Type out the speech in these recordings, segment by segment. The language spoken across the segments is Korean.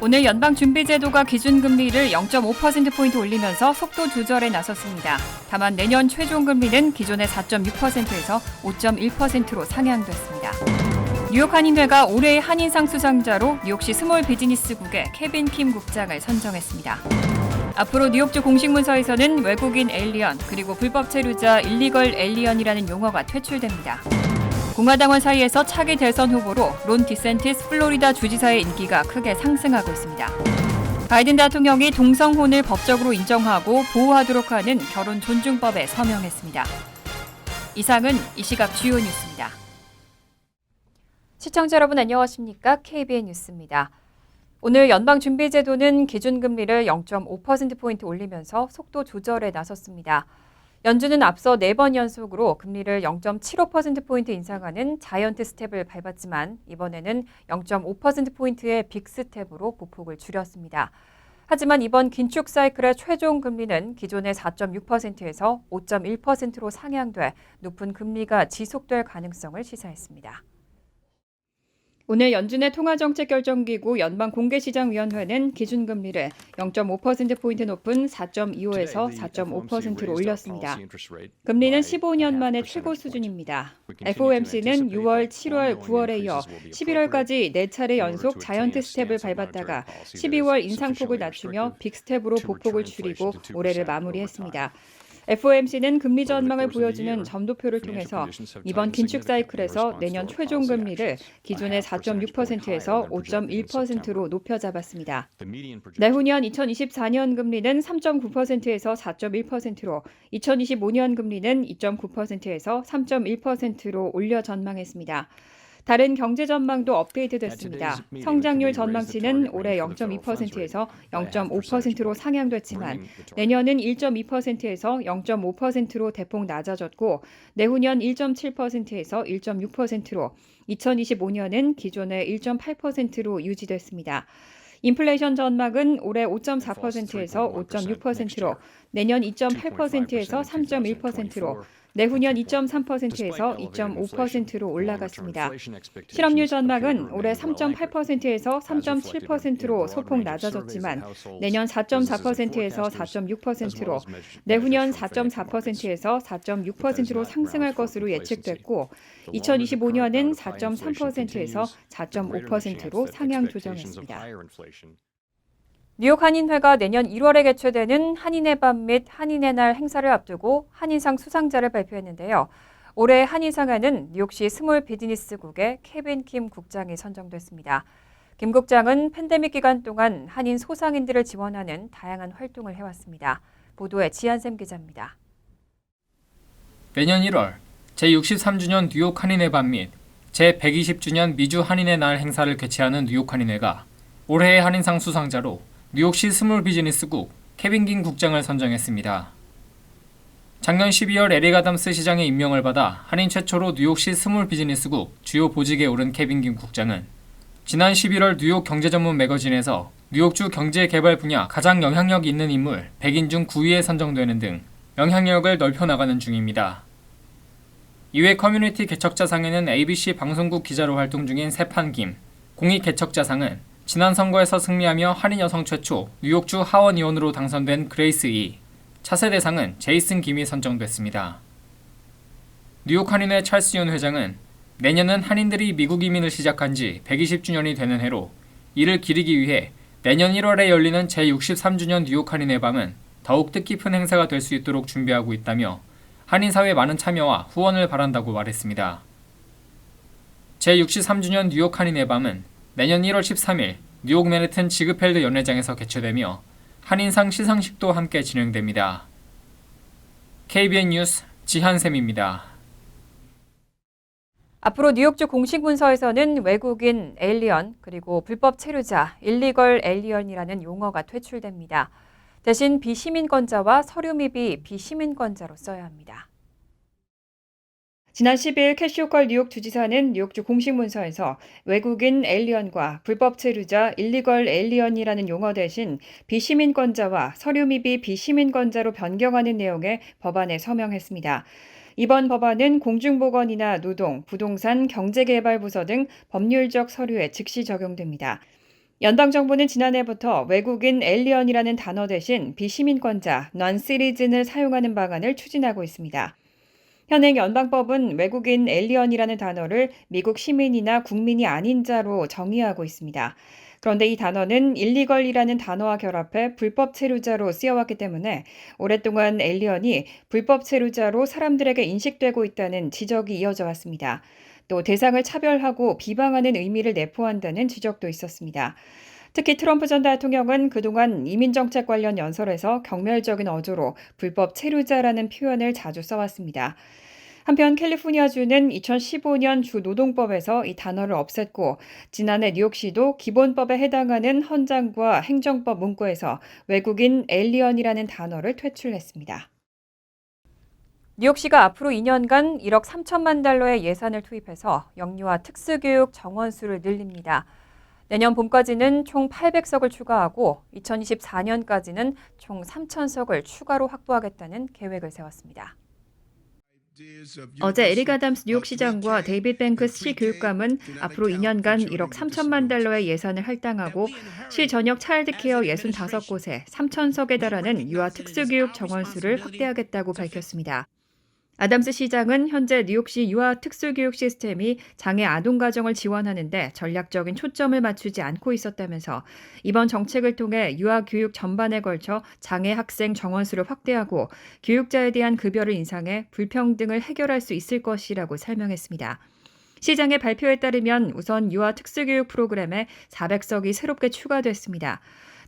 오늘 연방준비제도가 기준금리를 0.5%포인트 올리면서 속도 조절에 나섰습니다. 다만 내년 최종금리는 기존의 4.6%에서 5.1%로 상향됐습니다. 뉴욕 한인회가 올해의 한인상 수상자로 뉴욕시 스몰 비즈니스국의 케빈 킴 국장을 선정했습니다. 앞으로 뉴욕주 공식 문서에서는 외국인 에일리언 그리고 불법 체류자 일리걸 에일리언이라는 용어가 퇴출됩니다. 공화당원 사이에서 차기 대선 후보로 론 디센티스 플로리다 주지사의 인기가 크게 상승하고 있습니다. 바이든 대통령이 동성혼을 법적으로 인정하고 보호하도록 하는 결혼 존중법에 서명했습니다. 이상은 이 시각 주요 뉴스입니다. 시청자 여러분 안녕하십니까? KBN 뉴스입니다. 오늘 연방준비제도는 기준금리를 0.5%포인트 올리면서 속도 조절에 나섰습니다. 연준은 앞서 4번 연속으로 금리를 0.75%포인트 인상하는 자이언트 스텝을 밟았지만 이번에는 0.5%포인트의 빅 스텝으로 보폭을 줄였습니다. 하지만 이번 긴축 사이클의 최종 금리는 기존의 4.6%에서 5.1%로 상향돼 높은 금리가 지속될 가능성을 시사했습니다. 오늘 연준의 통화정책결정기구 연방공개시장위원회는 기준금리를 0.5%포인트 높은 4.25에서 4.5%로 올렸습니다. 금리는 15년 만에 최고 수준입니다. FOMC는 6월, 7월, 9월에 이어 11월까지 4차례 연속 자이언트 스텝을 밟았다가 12월 인상폭을 낮추며 빅스텝으로 보폭을 줄이고 올해를 마무리했습니다. FOMC는 금리 전망을 보여주는 점도표를 통해서 이번 긴축 사이클에서 내년 최종 금리를 기존의 4.6%에서 5.1%로 높여 잡았습니다. 내후년 2024년 금리는 3.9%에서 4.1%로 2025년 금리는 2.9%에서 3.1%로 올려 전망했습니다. 다른 경제 전망도 업데이트됐습니다. 성장률 전망치는 올해 0.2%에서 0.5%로 상향됐지만 내년은 1.2%에서 0.5%로 대폭 낮아졌고 내후년 1.7%에서 1.6%로 2025년은 기존의 1.8%로 유지됐습니다. 인플레이션 전망은 올해 5.4%에서 5.6%로 내년 2.8%에서 3.1%로 내후년 2.3%에서 2.5%로 올라갔습니다. 실업률 전망은 올해 3.8%에서 3.7%로 소폭 낮아졌지만 내년 4.4%에서 4.6%로 내후년 4.4%에서 4.6%로 상승할 것으로 예측됐고 2025년은 4.3%에서 4.5%로 상향 조정했습니다. 뉴욕 한인회가 내년 1월에 개최되는 한인의 밤 및 한인의 날 행사를 앞두고 한인상 수상자를 발표했는데요. 올해 한인상에는 뉴욕시 스몰 비즈니스국의 케빈 킴 국장이 선정됐습니다. 김 국장은 팬데믹 기간 동안 한인 소상인들을 지원하는 다양한 활동을 해왔습니다. 보도에 지한샘 기자입니다. 매년 1월 제63주년 뉴욕 한인의 밤 및 제120주년 미주 한인의 날 행사를 개최하는 뉴욕 한인회가 올해의 한인상 수상자로 뉴욕시 스몰 비즈니스국 케빈 킴 국장을 선정했습니다. 작년 12월 에릭 아담스 시장의 임명을 받아 한인 최초로 뉴욕시 스몰 비즈니스국 주요 보직에 오른 케빈 킴 국장은 지난 11월 뉴욕 경제전문 매거진에서 뉴욕주 경제개발 분야 가장 영향력 있는 인물 100인 중 9위에 선정되는 등 영향력을 넓혀나가는 중입니다. 이외 커뮤니티 개척자상에는 ABC 방송국 기자로 활동 중인 세판 김, 공익 개척자상은 지난 선거에서 승리하며 한인 여성 최초 뉴욕주 하원 의원으로 당선된 그레이스 이, 차세대상은 제이슨 김이 선정됐습니다. 뉴욕 한인회 찰스 윤 회장은 내년은 한인들이 미국 이민을 시작한 지 120주년이 되는 해로 이를 기리기 위해 내년 1월에 열리는 제63주년 뉴욕 한인회 밤은 더욱 뜻깊은 행사가 될 수 있도록 준비하고 있다며 한인사회 많은 참여와 후원을 바란다고 말했습니다. 제63주년 뉴욕 한인회 밤은 내년 1월 13일 뉴욕 맨해튼 지그펠드 연회장에서 개최되며 한인상 시상식도 함께 진행됩니다. KBN 뉴스 지한샘입니다. 앞으로 뉴욕주 공식 문서에서는 외국인 에일리언 그리고 불법 체류자 일리걸 에일리언이라는 용어가 퇴출됩니다. 대신 비시민권자와 서류 미비 비시민권자로 써야 합니다. 지난 10일 캐시 호컬 뉴욕 주지사는 뉴욕주 공식 문서에서 외국인 에일리언과 불법 체류자 일리걸 에일리언이라는 용어 대신 비시민권자와 서류 미비 비시민권자로 변경하는 내용의 법안에 서명했습니다. 이번 법안은 공중보건이나 노동, 부동산, 경제개발부서 등 법률적 서류에 즉시 적용됩니다. 연방정부는 지난해부터 외국인 에일리언이라는 단어 대신 비시민권자, non-citizen을 사용하는 방안을 추진하고 있습니다. 현행 연방법은 외국인 에일리언이라는 단어를 미국 시민이나 국민이 아닌 자로 정의하고 있습니다. 그런데 이 단어는 일리걸이라는 단어와 결합해 불법 체류자로 쓰여왔기 때문에 오랫동안 에일리언이 불법 체류자로 사람들에게 인식되고 있다는 지적이 이어져 왔습니다. 또 대상을 차별하고 비방하는 의미를 내포한다는 지적도 있었습니다. 특히 트럼프 전 대통령은 그동안 이민정책 관련 연설에서 경멸적인 어조로 불법 체류자라는 표현을 자주 써왔습니다. 한편 캘리포니아주는 2015년 주 노동법에서 이 단어를 없앴고 지난해 뉴욕시도 기본법에 해당하는 헌장과 행정법 문구에서 외국인 에일리언이라는 단어를 퇴출했습니다. 뉴욕시가 앞으로 2년간 1억 3천만 달러의 예산을 투입해서 영유아 특수교육 정원수를 늘립니다. 내년 봄까지는 총 800석을 추가하고 2024년까지는 총 3,000석을 추가로 확보하겠다는 계획을 세웠습니다. 어제 에릭 아담스 뉴욕시장과 데이빗 뱅크스 시 교육감은 앞으로 2년간 1억 3천만 달러의 예산을 할당하고 시 전역 차일드케어 65곳에 3,000석에 달하는 유아 특수교육 정원수를 확대하겠다고 밝혔습니다. 아담스 시장은 현재 뉴욕시 유아 특수교육 시스템이 장애 아동 가정을 지원하는 데 전략적인 초점을 맞추지 않고 있었다면서 이번 정책을 통해 유아 교육 전반에 걸쳐 장애 학생 정원수를 확대하고 교육자에 대한 급여를 인상해 불평등을 해결할 수 있을 것이라고 설명했습니다. 시장의 발표에 따르면 우선 유아 특수교육 프로그램에 400석이 새롭게 추가됐습니다.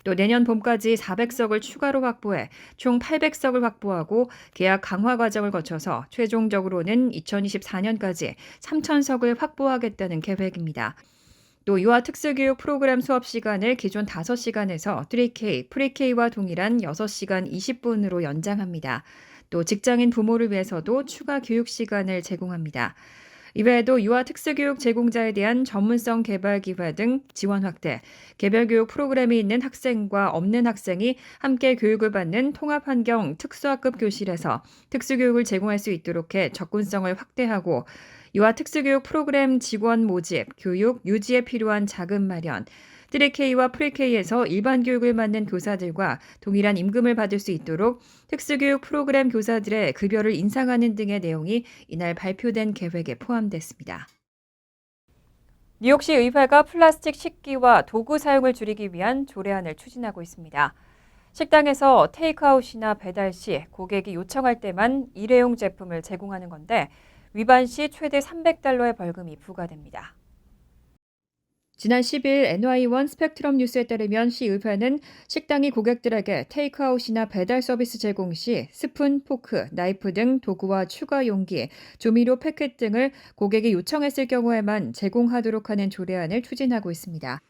또 내년 봄까지 400석을 추가로 확보해 총 800석을 확보하고 계약 강화 과정을 거쳐서 최종적으로는 2024년까지 3,000석을 확보하겠다는 계획입니다. 또 유아 특수교육 프로그램 수업 시간을 기존 5시간에서 3K, 프리K와 동일한 6시간 20분으로 연장합니다. 또 직장인 부모를 위해서도 추가 교육 시간을 제공합니다. 이외에도 유아 특수교육 제공자에 대한 전문성 개발 기회 등 지원 확대, 개별교육 프로그램이 있는 학생과 없는 학생이 함께 교육을 받는 통합환경 특수학급 교실에서 특수교육을 제공할 수 있도록 해 접근성을 확대하고 유아 특수교육 프로그램 직원 모집, 교육, 유지에 필요한 자금 마련, 3K와 프리K에서 일반 교육을 맡는 교사들과 동일한 임금을 받을 수 있도록 특수교육 프로그램 교사들의 급여를 인상하는 등의 내용이 이날 발표된 계획에 포함됐습니다. 뉴욕시 의회가 플라스틱 식기와 도구 사용을 줄이기 위한 조례안을 추진하고 있습니다. 식당에서 테이크아웃이나 배달 시 고객이 요청할 때만 일회용 제품을 제공하는 건데 위반 시 최대 $300의 벌금이 부과됩니다. 지난 10일 NY1 스펙트럼 뉴스에 따르면 시의회는 식당이 고객들에게 테이크아웃이나 배달 서비스 제공 시 스푼, 포크, 나이프 등 도구와 추가 용기, 조미료 패킷 등을 고객이 요청했을 경우에만 제공하도록 하는 조례안을 추진하고 있습니다.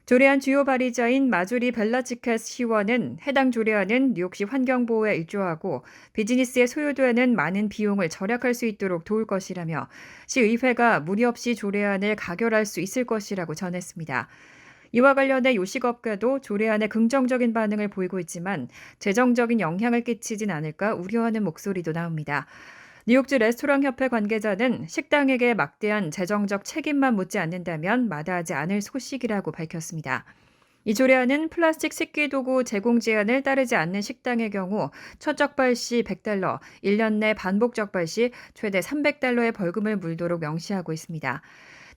조례안 주요 발의자인 마조리 벨라치케스 시원은 해당 조례안은 뉴욕시 환경보호에 일조하고 비즈니스에 소요되는 많은 비용을 절약할 수 있도록 도울 것이라며 시의회가 무리 없이 조례안을 가결할 수 있을 것이라고 전했습니다. 이와 관련해 요식업계도 조례안에 긍정적인 반응을 보이고 있지만 재정적인 영향을 끼치진 않을까 우려하는 목소리도 나옵니다. 뉴욕주 레스토랑협회 관계자는 식당에게 막대한 재정적 책임만 묻지 않는다면 마다하지 않을 소식이라고 밝혔습니다. 이 조례안은 플라스틱 식기도구 제공 제한을 따르지 않는 식당의 경우 첫 적발 시 $100, 1년 내 반복 적발 시 최대 $300의 벌금을 물도록 명시하고 있습니다.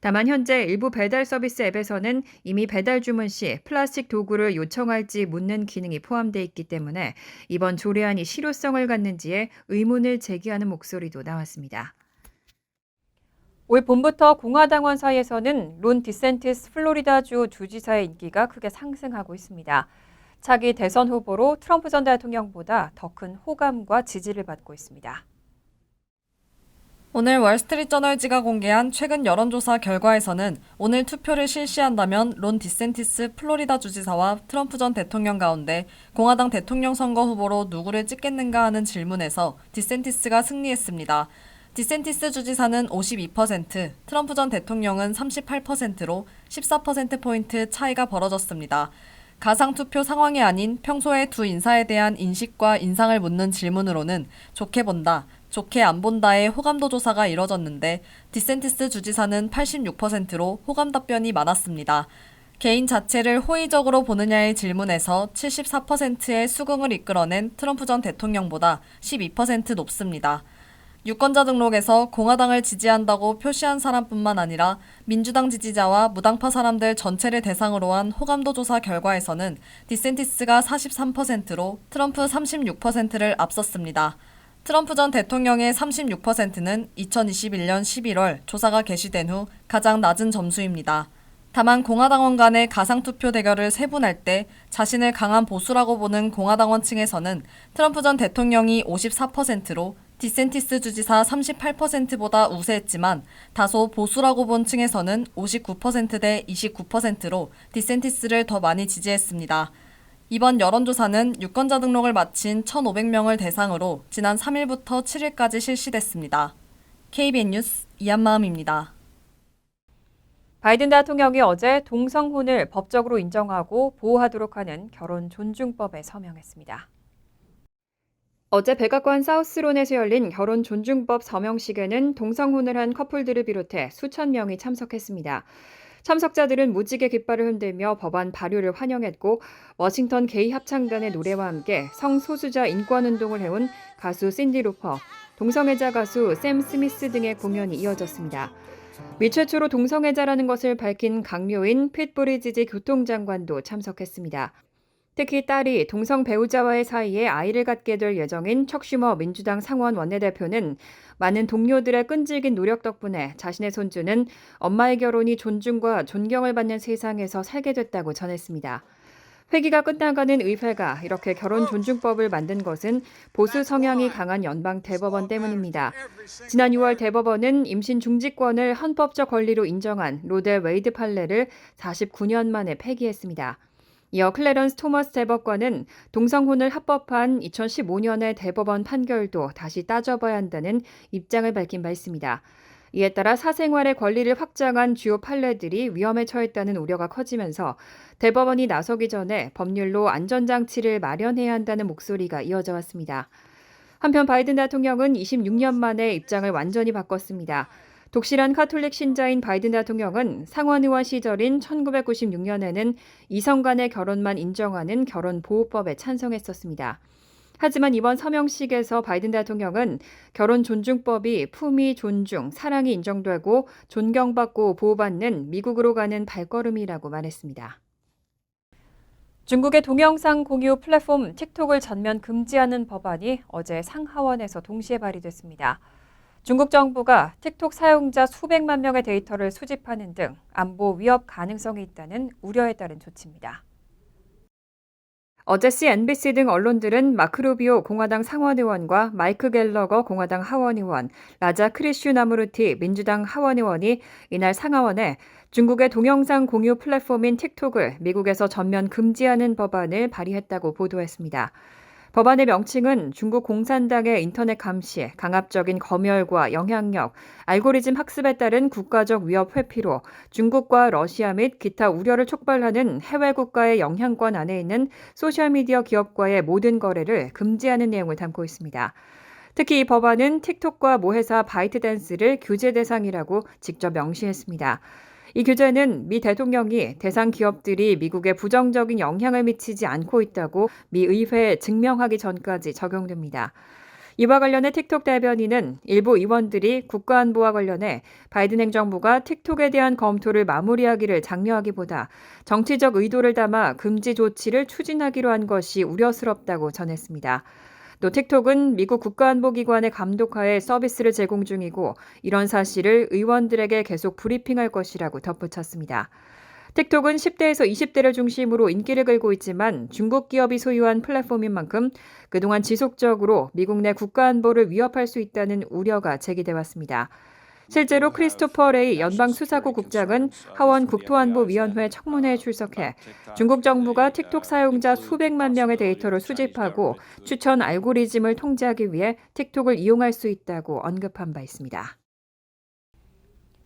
다만 현재 일부 배달 서비스 앱에서는 이미 배달 주문 시 플라스틱 도구를 요청할지 묻는 기능이 포함되어 있기 때문에 이번 조례안이 실효성을 갖는지에 의문을 제기하는 목소리도 나왔습니다. 올 봄부터 공화당원 사이에서는 론 디센티스 플로리다주 주지사의 인기가 크게 상승하고 있습니다. 차기 대선 후보로 트럼프 전 대통령보다 더 큰 호감과 지지를 받고 있습니다. 오늘 월스트리트저널지가 공개한 최근 여론조사 결과에서는 오늘 투표를 실시한다면 론 디센티스 플로리다 주지사와 트럼프 전 대통령 가운데 공화당 대통령 선거 후보로 누구를 찍겠는가 하는 질문에서 디센티스가 승리했습니다. 디센티스 주지사는 52%, 트럼프 전 대통령은 38%로 14%포인트 차이가 벌어졌습니다. 가상투표 상황이 아닌 평소에 두 인사에 대한 인식과 인상을 묻는 질문으로는 좋게 본다, 좋게 안 본다의 호감도 조사가 이뤄졌는데 디센티스 주지사는 86%로 호감 답변이 많았습니다. 개인 자체를 호의적으로 보느냐의 질문에서 74%의 수긍을 이끌어낸 트럼프 전 대통령보다 12% 높습니다. 유권자 등록에서 공화당을 지지한다고 표시한 사람뿐만 아니라 민주당 지지자와 무당파 사람들 전체를 대상으로 한 호감도 조사 결과에서는 디센티스가 43%로 트럼프 36%를 앞섰습니다. 트럼프 전 대통령의 36%는 2021년 11월 조사가 개시된 후 가장 낮은 점수입니다. 다만 공화당원 간의 가상투표 대결을 세분할 때 자신을 강한 보수라고 보는 공화당원 층에서는 트럼프 전 대통령이 54%로 디센티스 주지사 38%보다 우세했지만 다소 보수라고 본 층에서는 59%대 29%로 디센티스를 더 많이 지지했습니다. 이번 여론조사는 유권자 등록을 마친 1,500명을 대상으로 지난 3일부터 7일까지 실시됐습니다. KBN 뉴스 이한마음입니다. 바이든 대통령이 어제 동성혼을 법적으로 인정하고 보호하도록 하는 결혼 존중법에 서명했습니다. 어제 백악관 사우스론에서 열린 결혼 존중법 서명식에는 동성혼을 한 커플들을 비롯해 수천 명이 참석했습니다. 참석자들은 무지개 깃발을 흔들며 법안 발효를 환영했고 워싱턴 게이 합창단의 노래와 함께 성소수자 인권운동을 해온 가수 신디 로퍼, 동성애자 가수 샘 스미스 등의 공연이 이어졌습니다. 미 최초로 동성애자라는 것을 밝힌 강요인 핏 부리지지 교통장관도 참석했습니다. 특히 딸이 동성 배우자와의 사이에 아이를 갖게 될 예정인 척 슈머 민주당 상원 원내대표는 많은 동료들의 끈질긴 노력 덕분에 자신의 손주는 엄마의 결혼이 존중과 존경을 받는 세상에서 살게 됐다고 전했습니다. 회기가 끝나가는 의회가 이렇게 결혼 존중법을 만든 것은 보수 성향이 강한 연방 대법원 때문입니다. 지난 6월 대법원은 임신 중지권을 헌법적 권리로 인정한 로데 웨이드 판례를 49년 만에 폐기했습니다. 이어 클래런스 토머스 대법관은 동성혼을 합법한 2015년의 대법원 판결도 다시 따져봐야 한다는 입장을 밝힌 바 있습니다. 이에 따라 사생활의 권리를 확장한 주요 판례들이 위험에 처했다는 우려가 커지면서 대법원이 나서기 전에 법률로 안전장치를 마련해야 한다는 목소리가 이어져 왔습니다. 한편 바이든 대통령은 26년 만에 입장을 완전히 바꿨습니다. 독실한 카톨릭 신자인 바이든 대통령은 상원 의원 시절인 1996년에는 이성 간의 결혼만 인정하는 결혼보호법에 찬성했었습니다. 하지만 이번 서명식에서 바이든 대통령은 결혼 존중법이 품위 존중, 사랑이 인정되고 존경받고 보호받는 미국으로 가는 발걸음이라고 말했습니다. 중국의 동영상 공유 플랫폼 틱톡을 전면 금지하는 법안이 어제 상하원에서 동시에 발의됐습니다. 중국 정부가 틱톡 사용자 수백만 명의 데이터를 수집하는 등 안보 위협 가능성이 있다는 우려에 따른 조치입니다. 어제 CNBC 등 언론들은 마크 루비오 공화당 상원의원과 마이크 갤러거 공화당 하원의원, 라자 크리슈 나무르티 민주당 하원의원이 이날 상하원에 중국의 동영상 공유 플랫폼인 틱톡을 미국에서 전면 금지하는 법안을 발의했다고 보도했습니다. 법안의 명칭은 중국 공산당의 인터넷 감시, 강압적인 검열과 영향력, 알고리즘 학습에 따른 국가적 위협 회피로 중국과 러시아 및 기타 우려를 촉발하는 해외 국가의 영향권 안에 있는 소셜미디어 기업과의 모든 거래를 금지하는 내용을 담고 있습니다. 특히 이 법안은 틱톡과 모회사 바이트댄스를 규제 대상이라고 직접 명시했습니다. 이 규제는 미 대통령이 대상 기업들이 미국에 부정적인 영향을 미치지 않고 있다고 미 의회에 증명하기 전까지 적용됩니다. 이와 관련해 틱톡 대변인은 일부 의원들이 국가안보와 관련해 바이든 행정부가 틱톡에 대한 검토를 마무리하기를 장려하기보다 정치적 의도를 담아 금지 조치를 추진하기로 한 것이 우려스럽다고 전했습니다. 또 틱톡은 미국 국가안보기관의 감독하에 서비스를 제공 중이고 이런 사실을 의원들에게 계속 브리핑할 것이라고 덧붙였습니다. 틱톡은 10대에서 20대를 중심으로 인기를 끌고 있지만 중국 기업이 소유한 플랫폼인 만큼 그동안 지속적으로 미국 내 국가안보를 위협할 수 있다는 우려가 제기돼 왔습니다. 실제로 크리스토퍼 레이 연방수사국 국장은 하원 국토안보위원회 청문회에 출석해 중국 정부가 틱톡 사용자 수백만 명의 데이터를 수집하고 추천 알고리즘을 통제하기 위해 틱톡을 이용할 수 있다고 언급한 바 있습니다.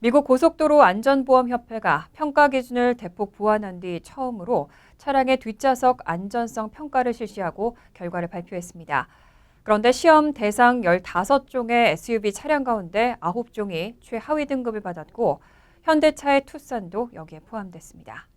미국 고속도로 안전보험협회가 평가 기준을 대폭 보완한 뒤 처음으로 차량의 뒷좌석 안전성 평가를 실시하고 결과를 발표했습니다. 그런데 시험 대상 15종의 SUV 차량 가운데 9종이 최하위 등급을 받았고 현대차의 투싼도 여기에 포함됐습니다.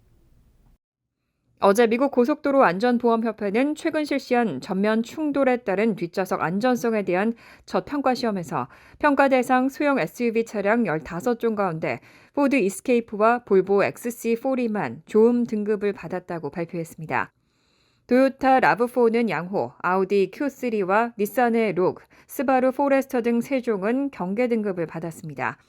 어제 미국 고속도로 안전보험협회는 최근 실시한 전면 충돌에 따른 뒷좌석 안전성에 대한 첫 평가 시험에서 평가 대상 소형 SUV 차량 15종 가운데 포드 이스케이프와 볼보 XC40만 좋음 등급을 받았다고 발표했습니다. 토요타 라브4는 양호, 아우디 Q3와 닛산의 록, 스바루 포레스터 등 3종은 경계 등급을 받았습니다.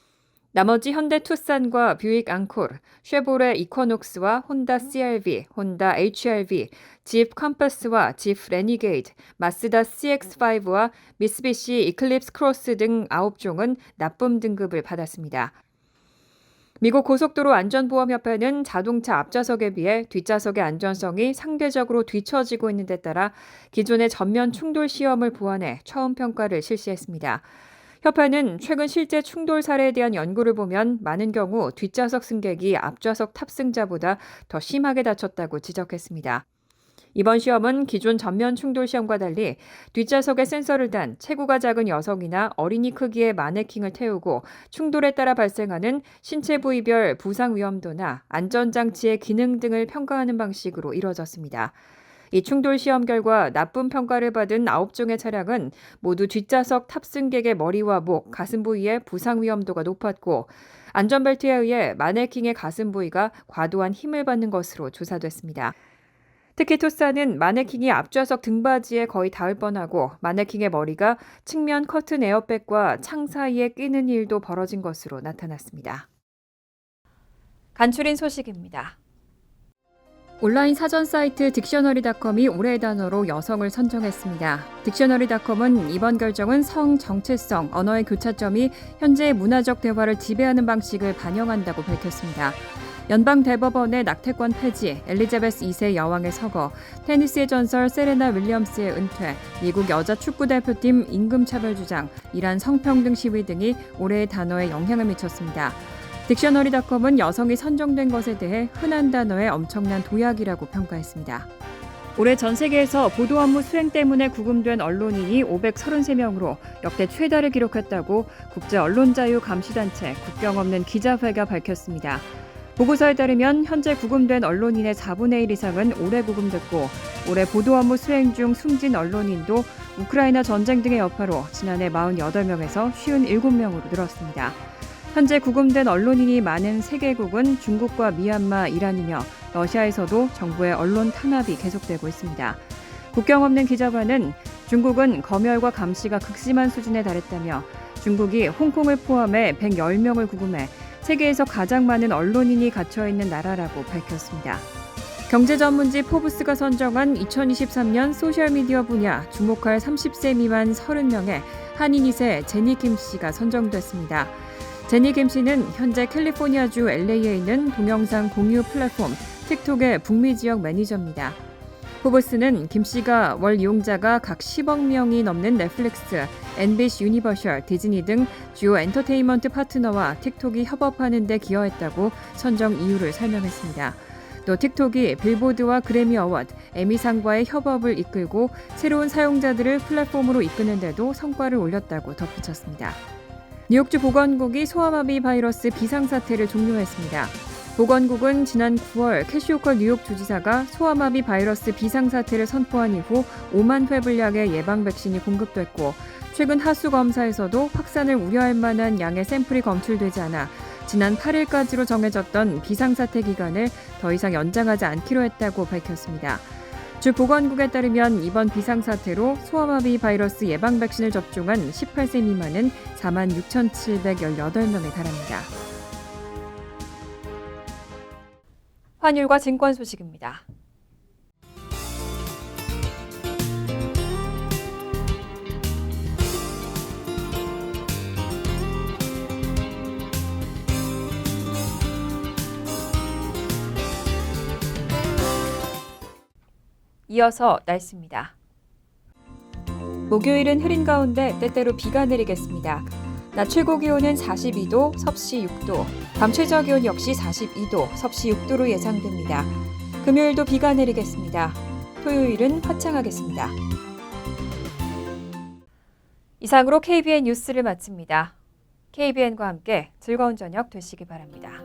나머지 현대 투싼과 뷰익 앙코르, 쉐보레 이쿼녹스와 혼다 CR-V, 혼다 HR-V, 집 컴퍼스와 집 레니게이드, 마쓰다 CX-5와 미쓰비시 이클립스 크로스 등 9종은 나쁨 등급을 받았습니다. 미국 고속도로 안전보험협회는 자동차 앞좌석에 비해 뒷좌석의 안전성이 상대적으로 뒤처지고 있는 데 따라 기존의 전면 충돌 시험을 보완해 처음 평가를 실시했습니다. 협회는 최근 실제 충돌 사례에 대한 연구를 보면 많은 경우 뒷좌석 승객이 앞좌석 탑승자보다 더 심하게 다쳤다고 지적했습니다. 이번 시험은 기존 전면 충돌 시험과 달리 뒷좌석에 센서를 단 체구가 작은 여성이나 어린이 크기의 마네킹을 태우고 충돌에 따라 발생하는 신체 부위별 부상 위험도나 안전장치의 기능 등을 평가하는 방식으로 이뤄졌습니다. 이 충돌 시험 결과 나쁨 평가를 받은 9종의 차량은 모두 뒷좌석 탑승객의 머리와 목, 가슴 부위의 부상 위험도가 높았고 안전벨트에 의해 마네킹의 가슴 부위가 과도한 힘을 받는 것으로 조사됐습니다. 특히 투싼은 마네킹이 앞좌석 등받이에 거의 닿을 뻔하고 마네킹의 머리가 측면 커튼 에어백과 창 사이에 끼는 일도 벌어진 것으로 나타났습니다. 간추린 소식입니다. 온라인 사전 사이트 딕셔너리닷컴이 올해의 단어로 여성을 선정했습니다. 딕셔너리닷컴은 이번 결정은 성, 정체성, 언어의 교차점이 현재의 문화적 대화를 지배하는 방식을 반영한다고 밝혔습니다. 연방대법원의 낙태권 폐지, 엘리자베스 2세 여왕의 서거, 테니스의 전설 세레나 윌리엄스의 은퇴, 미국 여자 축구대표팀 임금차별 주장, 이란 성평등 시위 등이 올해의 단어에 영향을 미쳤습니다. 딕셔너리닷컴은 여성이 선정된 것에 대해 흔한 단어의 엄청난 도약이라고 평가했습니다. 올해 전 세계에서 보도 업무 수행 때문에 구금된 언론인이 533명으로 역대 최다를 기록했다고 국제언론자유감시단체 국경 없는 기자회가 밝혔습니다. 보고서에 따르면 현재 구금된 언론인의 4분의 1 이상은 올해 구금됐고 올해 보도 업무 수행 중 숨진 언론인도 우크라이나 전쟁 등의 여파로 지난해 48명에서 57명으로 늘었습니다. 현재 구금된 언론인이 많은 세계국은 중국과 미얀마, 이란이며 러시아에서도 정부의 언론 탄압이 계속되고 있습니다. 국경 없는 기자관은 중국은 검열과 감시가 극심한 수준에 달했다며 중국이 홍콩을 포함해 110명을 구금해 세계에서 가장 많은 언론인이 갇혀있는 나라라고 밝혔습니다. 경제 전문지 포브스가 선정한 2023년 소셜미디어 분야 주목할 30세 미만 30명의 한인 2세 제니 김 씨가 선정됐습니다. 제니 김 씨는 현재 캘리포니아주 LA에 있는 동영상 공유 플랫폼 틱톡의 북미 지역 매니저입니다. 포브스는 김 씨가 월 이용자가 각 10억 명이 넘는 넷플릭스, NBC 유니버셜, 디즈니 등 주요 엔터테인먼트 파트너와 틱톡이 협업하는 데 기여했다고 선정 이유를 설명했습니다. 또 틱톡이 빌보드와 그래미 어워드, 에미상과의 협업을 이끌고 새로운 사용자들을 플랫폼으로 이끄는 데도 성과를 올렸다고 덧붙였습니다. 뉴욕주 보건국이 소아마비 바이러스 비상사태를 종료했습니다. 보건국은 지난 9월 캐시 호컬 뉴욕 주지사가 소아마비 바이러스 비상사태를 선포한 이후 5만 회 분량의 예방 백신이 공급됐고 최근 하수 검사에서도 확산을 우려할 만한 양의 샘플이 검출되지 않아 지난 8일까지로 정해졌던 비상사태 기간을 더 이상 연장하지 않기로 했다고 밝혔습니다. 주 보건국에 따르면 이번 비상사태로 소아마비 바이러스 예방 백신을 접종한 18세 미만은 46,718명에 달합니다. 환율과 증권 소식입니다. 이어서 날씨입니다. 목요일은 흐린 가운데 때때로 비가 내리겠습니다. 낮 최고 기온은 42도, 섭씨 6도, 밤 최저 기온 역시 42도, 섭씨 6도로 예상됩니다. 금요일도 비가 내리겠습니다. 토요일은 화창하겠습니다. 이상으로 KBN 뉴스를 마칩니다. KBN과 함께 즐거운 저녁 되시기 바랍니다.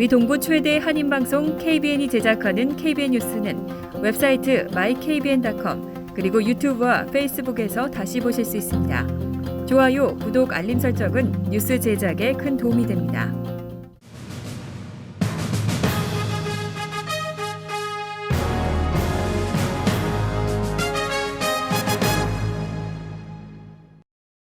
미 동부 최대 한인방송 KBN이 제작하는 KBN 뉴스는 웹사이트 mykbn.com 그리고 유튜브와 페이스북에서 다시 보실 수 있습니다. 좋아요, 구독, 알림 설정은 뉴스 제작에 큰 도움이 됩니다.